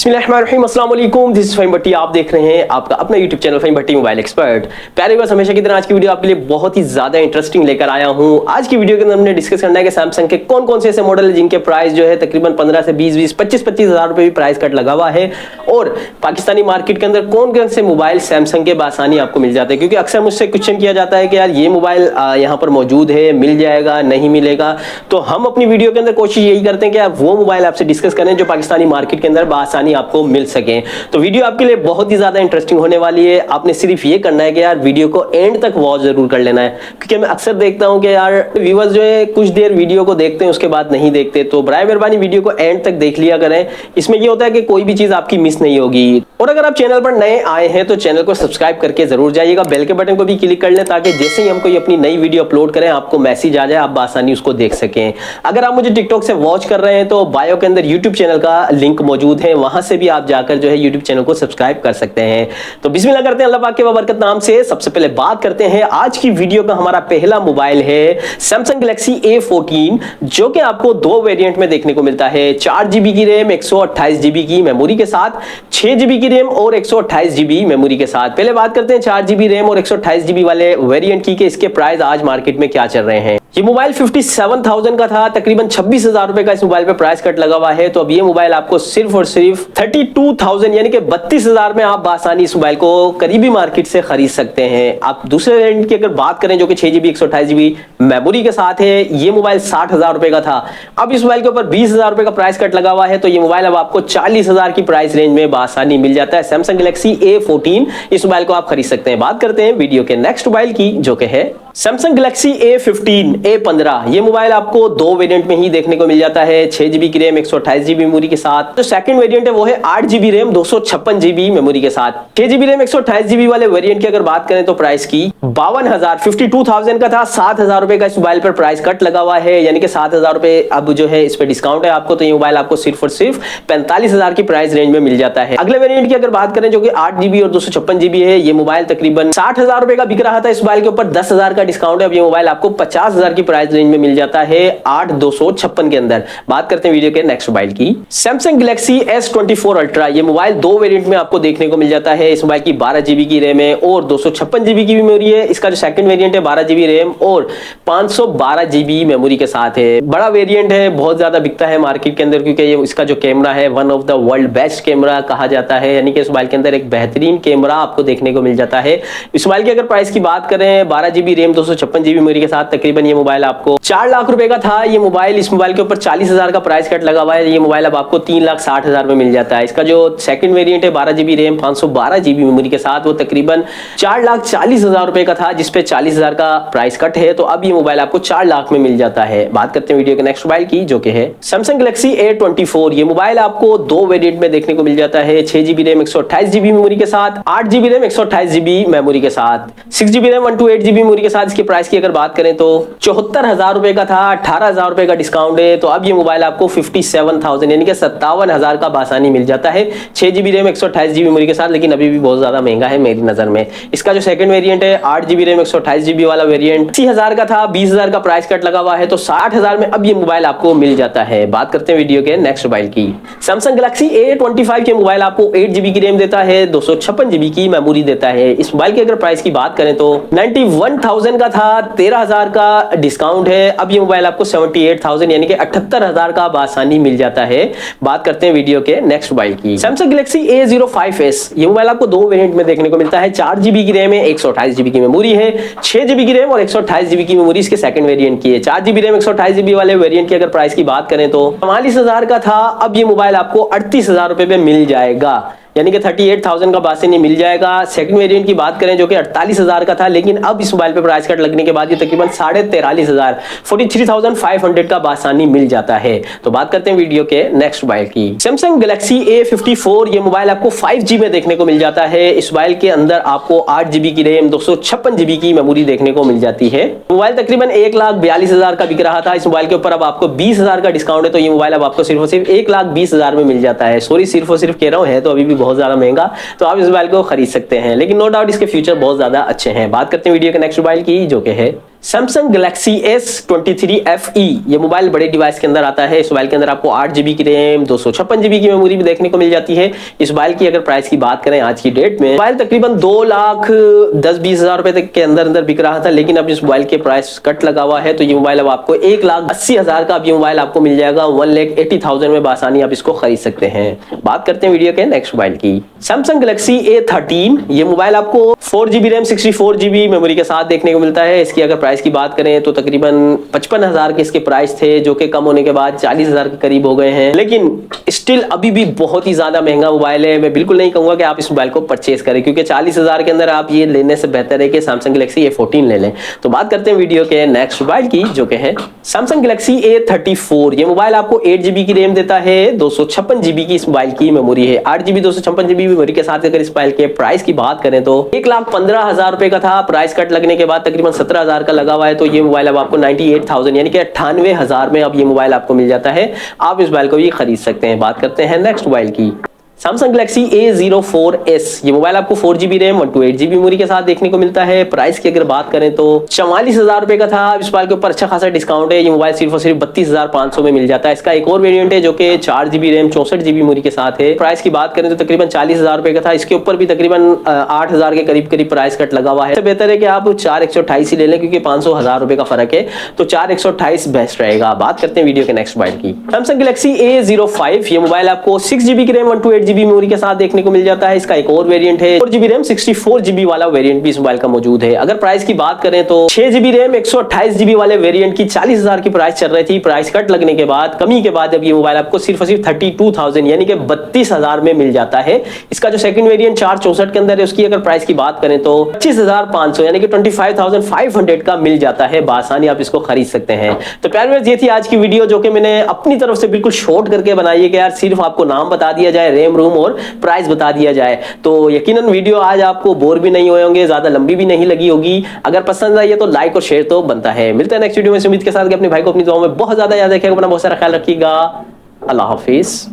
बिस्मिल्लाहिर्रहमानिर्रहीम, अस्सलाम वालेकुम। दिस इज फहीम भट्टी। आप देख रहे हैं आपका अपना यूट्यूब चैनल फहीम भट्टी मोबाइल एक्सपर्ट। प्यारे बस हमेशा की तरह आज की वीडियो आपके लिए बहुत ही ज्यादा इंटरेस्टिंग लेकर आया हूं। आज की वीडियो के अंदर हमने डिस्कस करना है कि सैमसंग के कौन कौन से ऐसे मॉडल है जिनके प्राइस जो है तकरीबन 15 से 20 25 हज़ार रुपए भी प्राइस कट लगा हुआ है, और पाकिस्तानी मार्केट के अंदर कौन कौन से मोबाइल सैमसंग के बासानी आपको मिल जाते हैं। क्योंकि अक्सर मुझसे क्वेश्चन किया जाता है कि यार ये मोबाइल यहाँ पर मौजूद है, मिल जाएगा नहीं मिलेगा। तो हम अपनी वीडियो के अंदर कोशिश यही करते हैं कि आप वो मोबाइल आपसे डिस्कस करें जो पाकिस्तानी मार्केट के अंदर बासानी आपको मिल सके। तो वीडियो आपके लिए बहुत ही ज्यादा इंटरेस्टिंग होने वाली है। आपने सिर्फ ये करना है कि यार वीडियो को एंड तक वॉच जरूर कर लेना है, क्योंकि मैं अक्सर देखता हूं कि यार व्यूअर्स जो है कुछ देर वीडियो को देखते हैं उसके बाद नहीं देखते। तो बराए मेहरबानी वीडियो को एंड तक देख लिया करें। इसमें ये होता है कि कोई भी चीज आपकी मिस नहीं होगी। और अगर आप चैनल पर नए आए हैं तो चैनल को सब्सक्राइब करके जरूर जाइएगा, बेल के बटन को भी क्लिक कर लें ताकि जैसे ही हम कोई अपनी नई वीडियो अपलोड करें आपको मैसेज आ जाए, आप आसानी उसको देख सकें। अगर आप मुझे टिकटॉक से वॉच कर रहे हैं तो बायो के अंदर यूट्यूब चैनल का लिंक मौजूद है, वहां से भी आप जाकर जो है यूट्यूब चैनल को सब्सक्राइब कर सकते हैं। तो बिस्मिल्लाह करते हैं अल्लाह पाक के बरकत नाम से। सबसे पहले बात करते हैं आज की वीडियो का हमारा पहला मोबाइल है सैमसंग गैलेक्सी A14, जो कि आपको दो वेरिएंट में देखने को मिलता है। 4 GB की रैम 128 GB की मेमोरी के साथ, 6 GB की रैम और 128 GB मेमोरी के साथ। पहले बात करते हैं 4 GB रैम और 128 GB वाले वेरिएंट की कि इसके प्राइस आज मार्केट में क्या चल रहे हैं। ये मोबाइल 57,000 का था, तकरीबन 26,000 रुपए का इस मोबाइल पे प्राइस कट लगा हुआ है। तो अब ये मोबाइल आपको सिर्फ और सिर्फ 32,000 यानी कि 32,000 में आप बासानी इस मोबाइल को करीबी मार्केट से खरीद सकते हैं। आप दूसरे वेरिएंट की अगर बात करें जो कि 6 GB 128 GB मेमोरी के साथ है, ये मोबाइल 60,000 रुपए का था। अब इस मोबाइल के ऊपर 20,000 रुपए का प्राइस कट लगा हुआ है, तो ये मोबाइल अब आपको 40,000 की प्राइस रेंज में बासानी मिल जाता है। सैमसंग गैलेक्सी A14 इस मोबाइल को आप खरीद सकते हैं। बात करते हैं वीडियो के नेक्स्ट मोबाइल की, जो कि है सैमसंग गैलेक्सी A15 A15। ये मोबाइल आपको दो वेरिएंट में ही देखने को मिल जाता है। 6 GB की रैम 128 GB मेमोरी के साथ। तो सेकंड वेरिएंट है वो है 8 GB रैम 256 GB मेमोरी के साथ। 6 GB रैम 128 GB वाले वेरिएंट की अगर बात करें तो प्राइस की 52,000 का था। 7,000 रुपए का इस मोबाइल पर प्राइस कट लगा हुआ है, यानी कि 7,000 रुपए अब जो है इस पे डिस्काउंट है आपको। तो ये मोबाइल आपको सिर्फ और सिर्फ 45,000 की प्राइस रेंज में मिल जाता है। अगले वेरिएंट की अगर बात करें जो कि 8 GB और 256 GB है, ये मोबाइल तकरीबन 60,000 रुपए का बिक रहा था। इस मोबाइल के ऊपर 10,000 डिस्काउंट है। अब ये मोबाइल आपको 50,000 की प्राइस रेंज में मिल जाता है 8,256 के अंदर। बात करते हैं वीडियो के नेक्स्ट मोबाइल की, सैमसंग गैलेक्सी S24 अल्ट्रा। ये मोबाइल दो वेरिएंट में आपको देखने को मिल जाता है। इस मोबाइल की 12 GB की रैम है और 256 GB की मेमोरी है। इसका जो सेकंड वेरिएंट है 12 GB रैम और 512 GB मेमोरी के साथ है। बड़ा वेरिएंट है, बहुत ज्यादा बिकता है मार्केट के अंदर, क्योंकि ये इसका जो कैमरा है one of the world best camera कहा जाता है, यानी कि इस मोबाइल के अंदर एक बेहतरीन कैमरा आपको देखने को मिल जाता है। इस मोबाइल की अगर प्राइस की बात करें 12 GB रैम 256 GB मेमोरी के साथ, तकरीबन ये मोबाइल आपको 4 लाख रुपए का था। ये मोबाइल इस मोबाइल के ऊपर 40,000 का प्राइस कट लगा हुआ है। ये मोबाइल अब आपको 3,60,000 में मिल जाता है। इसका जो सेकंड वेरिएंट है 12 GB रैम 512 GB मेमोरी के साथ, वो तकरीबन 4,40,000 रुपए का था, जिसपे 40,000 का प्राइस कट है। तो अब ये मोबाइल आपको 4 लाख में मिल जाता है। बात करते हैं वीडियो के नेक्स्ट मोबाइल की, जो कि है सैमसंग गैलेक्सी A24। ये मोबाइल आपको दो वेरिएंट में देखने को मिल जाता है। 6 GB रैम 128 GB मेमोरी के साथ, 8 GB रैम 128 GB मेमोरी के साथ, 6 GB रैम 128 GB मेमोरी के साथ। इसकी प्राइस की अगर बात करें तो 74,000 रुपए का था, 18,000 रुपए का डिस्काउंट है। तो अब ये मोबाइल आपको 57,000 यानी कि 57,000 का बासानी मिल जाता है। 6 GB रैम 128 GB मेमोरी के साथ, लेकिन अभी भी बहुत ज्यादा महंगा है मेरी नजर में। इसका जो सेकंड वेरिएंट है 8 GB रैम 128 GB वाला वेरिएंट 80,000 का था, 20,000 का प्राइस कट लगा हुआ है। तो 60,000 में अब ये मोबाइल आपको मिल जाता है। बात करते हैं वीडियो के नेक्स्ट मोबाइल की, सैमसंग गैलेक्सी A25 के मोबाइल आपको 8 GB की रैम देता है, 256 GB की मेमोरी देता है। इस मोबाइल की अगर प्राइस की बात करें तो 91,000 का था, 13,000 का डिस्काउंट है। अब ये मोबाइल आपको 78,000 यानी कि 78,000 का बासानी मिल जाता है। बात करते हैं वीडियो के नेक्स्ट मोबाइल की, सैमसंग गैलेक्सी A05s। ये मोबाइल आपको दो वेरिएंट में देखने को मिलता है। 4 GB की रैम है, 128 GB की मेमोरी है। 6 GB की रैम और 128 GB की मेमोरी इसके सेकंड वेरिएंट की है। 4 GB रैम 128 GB वाले वेरिएंट की अगर प्राइस की बात करें तो 44,000 का था। अब ये मोबाइल आपको 38,000 रुपए में मिल जाएगा, यानी कि 38,000 का बासानी मिल जाएगा। सेकंड वेरिएंट की बात करें जो कि 48,000 का था, लेकिन अब इस मोबाइल पे प्राइस कट लगने के बाद ये तकरीबन 43,500 43,500 का बासानी मिल जाता है। तो बात करते हैं वीडियो के नेक्स्ट मोबाइल की, सैमसंग गैलेक्सी A54। ये मोबाइल आपको 5G में देखने को मिल जाता है। इस मोबाइल के अंदर आपको 8 GB की रैम 256 GB की मेमोरी देखने को मिल जाती है। मोबाइल तकरीबन 1,42,000 का बिक रहा था। इस मोबाइल के ऊपर अब आपको 20,000 का डिस्काउंट है, तो ये मोबाइल अब आपको सिर्फ और सिर्फ 1,20,000 में मिल जाता है। सॉरी, सिर्फ और सिर्फ कह रहा हूँ, है तो अभी भी बहुत ज्यादा महंगा। तो आप इस मोबाइल को खरीद सकते हैं, लेकिन नो डाउट इसके फ्यूचर बहुत ज्यादा अच्छे हैं। बात करते हैं वीडियो के नेक्स्ट मोबाइल की, जो कि है सैमसंग गैलेक्सी S23 FE ये मोबाइल बड़े डिवाइस के अंदर आता है। इस मोबाइल के अंदर आपको 8GB की रैम, 256GB की मेमोरी भी देखने को मिल जाती है। इस मोबाइल की अगर प्राइस की बात करें आज की डेट में, मोबाइल तकरीबन 2,10,20 हजार रुपए तक के अंदर बिक रहा था, लेकिन अब इस मोबाइल के प्राइस कट लगा हुआ है, तो ये मोबाइल अब आपको 1,80,000 का अब ये मोबाइल आपको मिल जाएगा। 1,80,000 में बासानी आप इसको खरीद सकते हैं। बात करते हैं वीडियो के नेक्स्ट मोबाइल की, सैमसंग गैलेक्सी A13। ये मोबाइल आपको 4GB रैम, 64GB मेमोरी के साथ देखने को मिलता है। इसकी अगर प्राइस की बात करें तो तकरीबन 55,000 के इसके प्राइस थे, जो कि कम होने के बाद 40,000 के करीब हो गए हैं, लेकिन स्टिल अभी भी बहुत ही ज्यादा महंगा मोबाइल है। मैं बिल्कुल नहीं कहूंगा कि आप इस मोबाइल को परचेज करें, क्योंकि 40,000 के अंदर आप ये लेने से बेहतर है कि सैमसंग गैलेक्सी A14 ले लें। तो बात करते हैं वीडियो के नेक्स्ट मोबाइल की, जो कि है सैमसंग गैलेक्सी A34। ये मोबाइल आपको 8GB की रैम देता है, 256GB की इस मोबाइल की मेमोरी है। 8GB 256GB मेमोरी के साथ अगर इस मोबाइल के प्राइस की बात करें तो 1,15,000 रुपए का था, प्राइस कट लगने के बाद तकरीबन 17,000 का लगा हुआ है। तो ये मोबाइल अब आपको 98,000 यानी कि 98,000 में अब ये मोबाइल आपको मिल जाता है। आप इस मोबाइल को भी खरीद सकते हैं। बात करते हैं नेक्स्ट मोबाइल की, सैमसंग गैलेक्सी A04s। ये मोबाइल आपको 4GB रैम, 128GB मेमोरी के साथ देखने को मिलता है। प्राइस की अगर बात करें तो 44,000 रुपए का था। इस मोबाइल के ऊपर अच्छा खासा डिस्काउंट है। ये मोबाइल सिर्फ और सिर्फ 32,500 में मिल जाता है। इसका एक और वेरिएंट है जो कि 4GB रैम, 64GB मेमोरी के साथ है। प्राइस की बात करें तो तकरीबन 40,000 रुपए का था। इसके ऊपर भी तकरीबन 8,000 के करीब प्राइस कट लगा हुआ है। इससे बेहतर है कि आप 4,128 ही ले लें, क्योंकि 500,000 रुपए का फर्क है, तो 4,128 बेस्ट रहेगा। बात करते हैं वीडियो के नेक्स्ट मोबाइल की, सैमसंग गैलेक्सी A05। ये मोबाइल आपको 6GB की रैम, 128GB मेमोरी के साथ देखने को मिल जाता है। इसका एक और वेरिएंट है 4GB रैम, 64GB वाला वेरिएंट भी इस मोबाइल का मौजूद है। अगर प्राइस की बात करें तो 6GB रैम, 128GB वाले वेरिएंट की 40,000 की प्राइस चल रही थी। प्राइस कट लगने के बाद, कमी के बाद, अब ये मोबाइल आपको सिर्फ और सिर्फ 32,000 यानी कि 32,000 में मिल जाता है। इसका जो सेकंड वेरिएंट 464 के अंदर है, उसकी अगर प्राइस की बात करें तो 25,500 यानी कि 25,500 का मिल जाता है। बासानी आप इसको खरीद सकते हैं। तो प्यारे व्यूअर्स, ये थी आज की वीडियो, जो कि मैंने अपनी तरफ से बिल्कुल शॉर्ट करके बनाई है कि यार सिर्फ आपको नाम बता दिया जाए, रैम रूम और प्राइस बता दिया जाए। तो यकीनन वीडियो आज आपको बोर भी नहीं हुए होंगे, ज्यादा लंबी भी नहीं लगी होगी। अगर पसंद आई है तो लाइक और शेयर तो बनता है। मिलते हैं नेक्स्ट वीडियो में इस उम्मीद के साथ कि अपने भाई को अपनी दुआओं में बहुत ज्यादा याद रखिएगा, अपना बहुत सारा ख्याल रखिएगा। अल्लाह हाफिज।